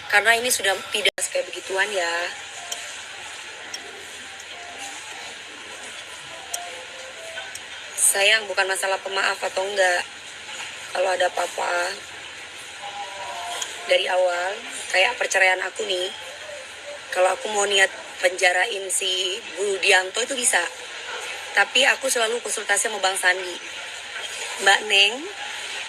Karena ini sudah pidana kayak begituan ya. Sayang, bukan masalah pemaaf atau enggak. Kalau ada apa-apa dari awal, kayak perceraian aku nih, kalau aku mau niat penjarain si Budianto itu bisa. Tapi aku selalu konsultasi sama Bang Sandi. Mbak Neng,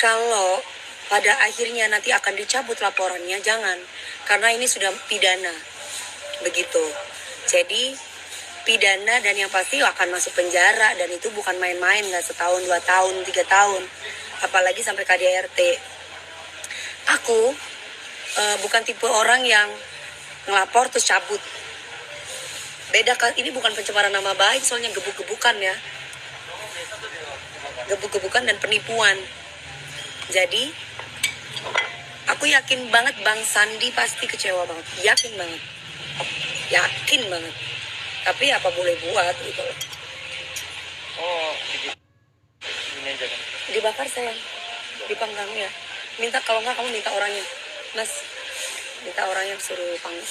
kalau pada akhirnya nanti akan dicabut laporannya, jangan. Karena ini sudah pidana. Begitu. Jadi pidana dan yang pasti akan masuk penjara. Dan itu bukan main-main, gak setahun, 2 tahun, 3 tahun. Apalagi sampai KDRT. Aku bukan tipe orang yang ngelapor terus cabut. Beda, ini bukan pencemaran nama baik, soalnya gebuk-gebukan ya. Gebuk-gebukan dan penipuan. Jadi aku yakin banget Bang Sandi pasti kecewa banget. Yakin banget. Yakin banget. Tapi apa boleh buat gitu. Oh, ini aja kan? Dibakar sayang. Dipanggang ya. Minta, kalau nggak kamu minta orangnya. Mas, minta orangnya suruh panggang.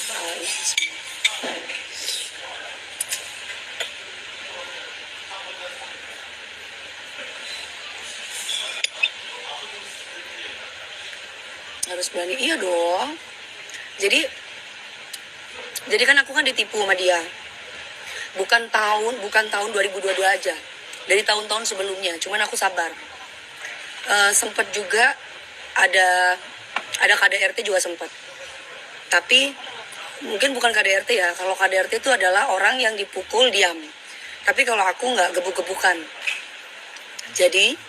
Harus berani. Iya dong. Jadi kan aku kan ditipu sama dia. Bukan tahun 2022 aja. Dari tahun-tahun sebelumnya. Cuman aku sabar. Sempet juga ada KDRT juga sempat. Tapi mungkin bukan KDRT ya. Kalau KDRT itu adalah orang yang dipukul diam. Tapi kalau aku nggak gebuk-gebukan. Jadi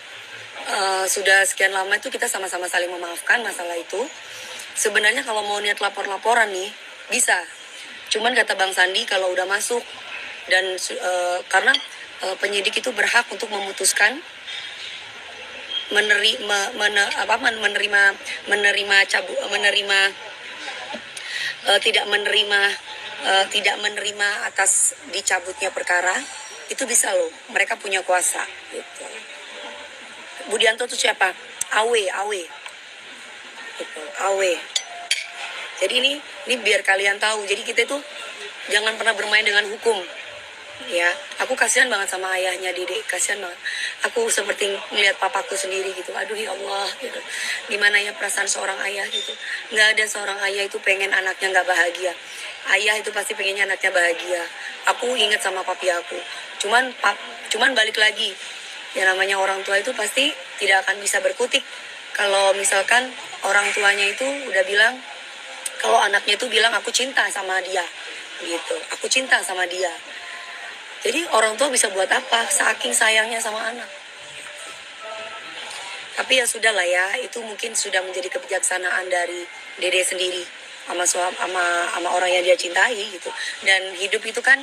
sudah sekian lama itu kita sama-sama saling memaafkan masalah itu. Sebenarnya kalau mau niat lapor-laporan nih bisa. Cuman kata Bang Sandi kalau udah masuk dan karena penyidik itu berhak untuk memutuskan tidak menerima atas dicabutnya perkara. Itu bisa loh, mereka punya kuasa gitu. Budianto tuh siapa? Awe gitu, Awe. Jadi ini biar kalian tahu. Jadi kita itu jangan pernah bermain dengan hukum. Ya, aku kasihan banget sama ayahnya Dede, kasihan banget. Aku seperti melihat papaku sendiri gitu. Aduh ya Allah gitu. Gimana ya perasaan seorang ayah gitu. Nggak ada seorang ayah itu pengen anaknya nggak bahagia. Ayah itu pasti pengennya anaknya bahagia. Aku ingat sama papi aku. Cuman balik lagi. Yang namanya orang tua itu pasti tidak akan bisa berkutik. Kalau misalkan orang tuanya itu udah bilang, kalau anaknya itu bilang aku cinta sama dia gitu. Aku cinta sama dia. Jadi orang tua bisa buat apa? Saking sayangnya sama anak. Tapi ya sudah lah ya, itu mungkin sudah menjadi kebijaksanaan dari Dede sendiri sama orang yang dia cintai gitu. Dan hidup itu kan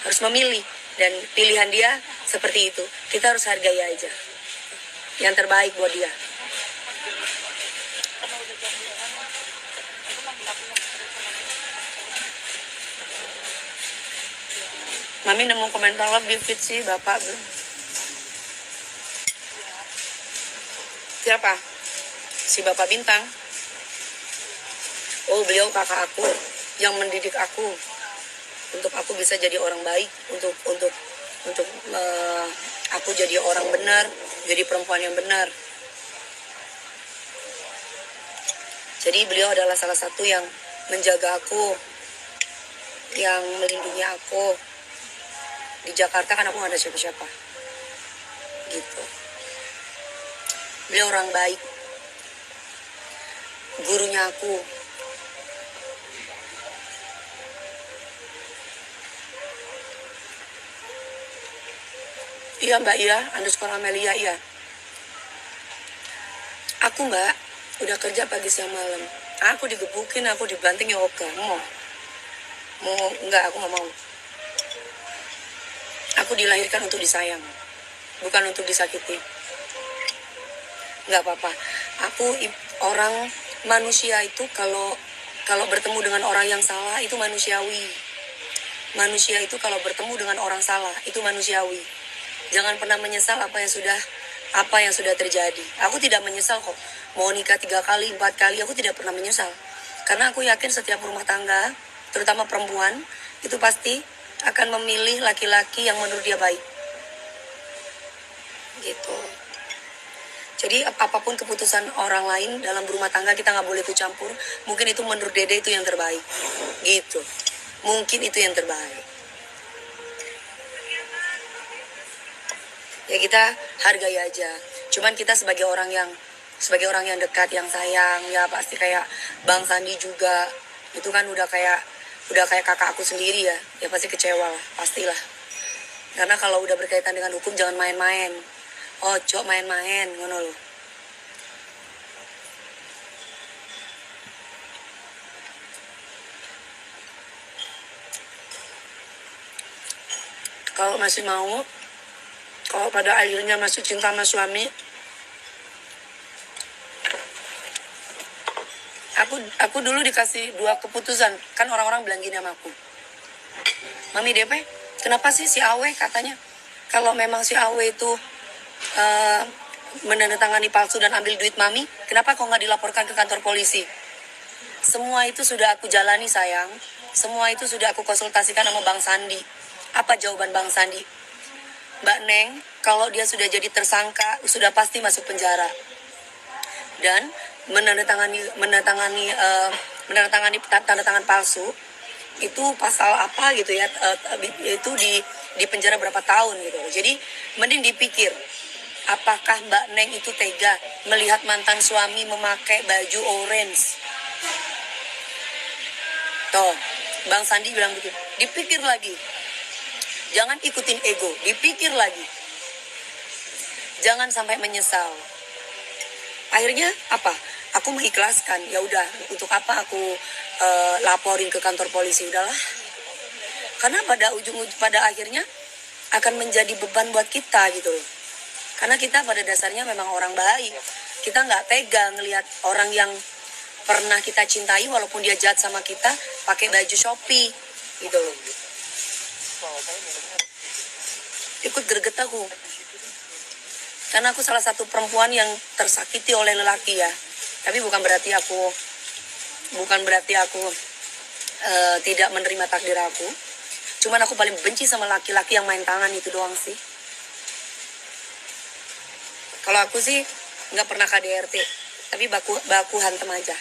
harus memilih, dan pilihan dia seperti itu. Kita harus hargai aja yang terbaik buat dia. Mami nemu komentar love di feed sih bapak belum. Siapa? Si Bapak Bintang. Oh, beliau kakak aku yang mendidik aku untuk aku bisa jadi orang baik, untuk aku jadi orang benar, jadi perempuan yang benar. Jadi beliau adalah salah satu yang menjaga aku, yang melindungi aku. Di Jakarta kan aku gak ada siapa-siapa gitu. Beliau orang baik, gurunya aku. Iya Mbak, iya, underscore Amelia, iya. Aku Mbak, udah kerja pagi siang malam. Aku digebukin, aku dibanting ya oke. Enggak, aku gak mau. Aku dilahirkan untuk disayang, bukan untuk disakiti. Nggak apa-apa. Orang manusia itu kalau bertemu dengan orang yang salah itu manusiawi. Manusia itu kalau bertemu dengan orang salah itu manusiawi. Jangan pernah menyesal apa yang sudah terjadi. Aku tidak menyesal kok. Mau nikah 3 kali, 4 kali, aku tidak pernah menyesal. Karena aku yakin setiap rumah tangga, terutama perempuan, itu pasti akan memilih laki-laki yang menurut dia baik. Gitu. Jadi apapun keputusan orang lain dalam berumah tangga kita nggak boleh ikut campur. Mungkin itu menurut Dede itu yang terbaik. Gitu. Mungkin itu yang terbaik. Ya kita hargai aja. Cuman kita sebagai orang yang dekat, yang sayang, ya pasti kayak Bang Sandi juga. Itu kan udah kayak kakak aku sendiri ya. Ya pasti kecewa lah, pastilah. Karena kalau udah berkaitan dengan hukum jangan main-main. Ojo main-main, ngono loh. Kalau masih mau, kalau pada akhirnya masih cinta sama suami, aku dulu dikasih 2 keputusan. Kan orang-orang bilang gini sama aku, Mami DP, kenapa sih si Awe katanya, kalau memang si Awe itu menandatangani palsu dan ambil duit Mami, kenapa kok nggak dilaporkan ke kantor polisi? Semua itu sudah aku jalani sayang. Semua itu sudah aku konsultasikan sama Bang Sandi. Apa jawaban Bang Sandi? Mbak Neng, kalau dia sudah jadi tersangka, sudah pasti masuk penjara. Dan menandatangani tanda tangan palsu, itu pasal apa gitu ya, itu di penjara berapa tahun gitu. Jadi mending dipikir, apakah Mbak Neng itu tega melihat mantan suami memakai baju orange? Tuh, Bang Sandi bilang gitu. Dipikir lagi. Jangan ikutin ego, dipikir lagi. Jangan sampai menyesal. Akhirnya apa? Aku mengikhlaskan. Ya udah, untuk apa aku laporin ke kantor polisi, udahlah. Karena pada akhirnya akan menjadi beban buat kita gitu loh. Karena kita pada dasarnya memang orang baik. Kita nggak tega ngelihat orang yang pernah kita cintai walaupun dia jahat sama kita pakai baju Shopee gitu loh. Ikut greget aku. Karena aku salah satu perempuan yang tersakiti oleh lelaki ya. Tapi bukan berarti aku tidak menerima takdir aku. Cuman aku paling benci sama laki-laki yang main tangan itu doang sih. Kalau aku sih nggak pernah KDRT, tapi baku hantem aja.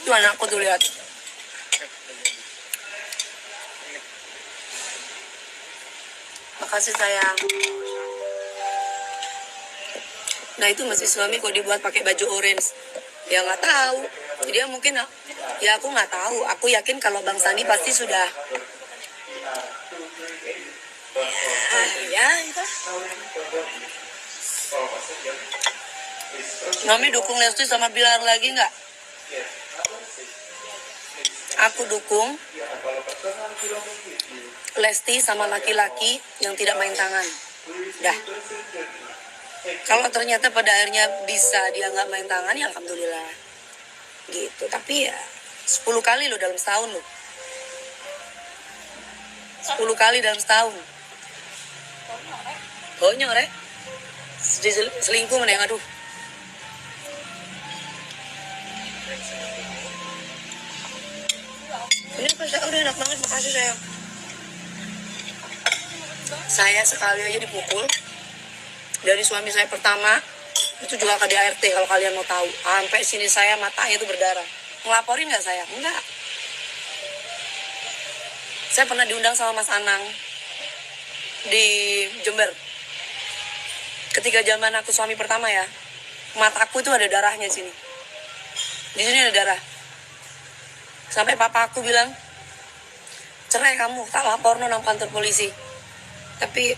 Itu anakku tuh lihat. Makasih sayang. Nah itu masih suami kok dibuat pakai baju orange. Ya nggak tahu. Dia mungkin ya aku nggak tahu. Aku yakin kalau Bang Sandi pasti sudah. Ya itu. Mami dukung Lesti sama Bilar lagi nggak? Aku dukung Lesti sama laki-laki yang tidak main tangan. Dah. Kalau ternyata pada akhirnya bisa dia nggak main tangan, ya alhamdulillah. Gitu. Tapi ya 10 kali loh dalam setahun loh. 10 kali dalam setahun. Bonyok rek. Selingkuh meneng, aduh. Ini udah enak banget, makasih sayang. Saya sekali aja dipukul dari suami saya pertama, itu juga KDRT kalau kalian mau tahu. Sampai sini saya matanya itu berdarah. Ngelaporin nggak saya? Enggak. Saya pernah diundang sama Mas Anang di Jember. Ketika zaman aku suami pertama ya, mataku itu ada darahnya di sini. Di sini ada darah. Sampai papa aku bilang, cerai kamu, tak lapor nang kantor polisi. Tapi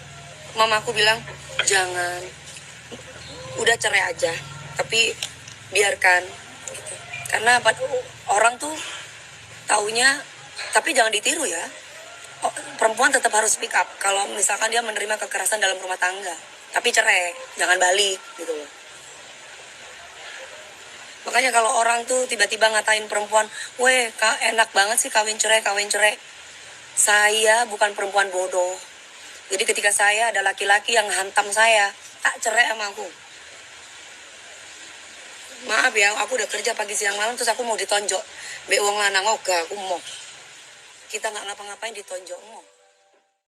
mamaku bilang, jangan, udah cerai aja, tapi biarkan. Gitu. Karena orang tuh taunya, tapi jangan ditiru ya. Perempuan tetap harus speak up kalau misalkan dia menerima kekerasan dalam rumah tangga. Tapi cerai, jangan balik gitu loh. Makanya kalau orang tuh tiba-tiba ngatain perempuan, weh enak banget sih kawin cerai. Saya bukan perempuan bodoh. Jadi ketika saya ada laki-laki yang hantam saya, tak cerai sama aku. Maaf ya, aku udah kerja pagi siang malam terus aku mau ditonjok. Be wong lanang oga, aku mau. Kita nggak ngapa-ngapain ditonjok mau.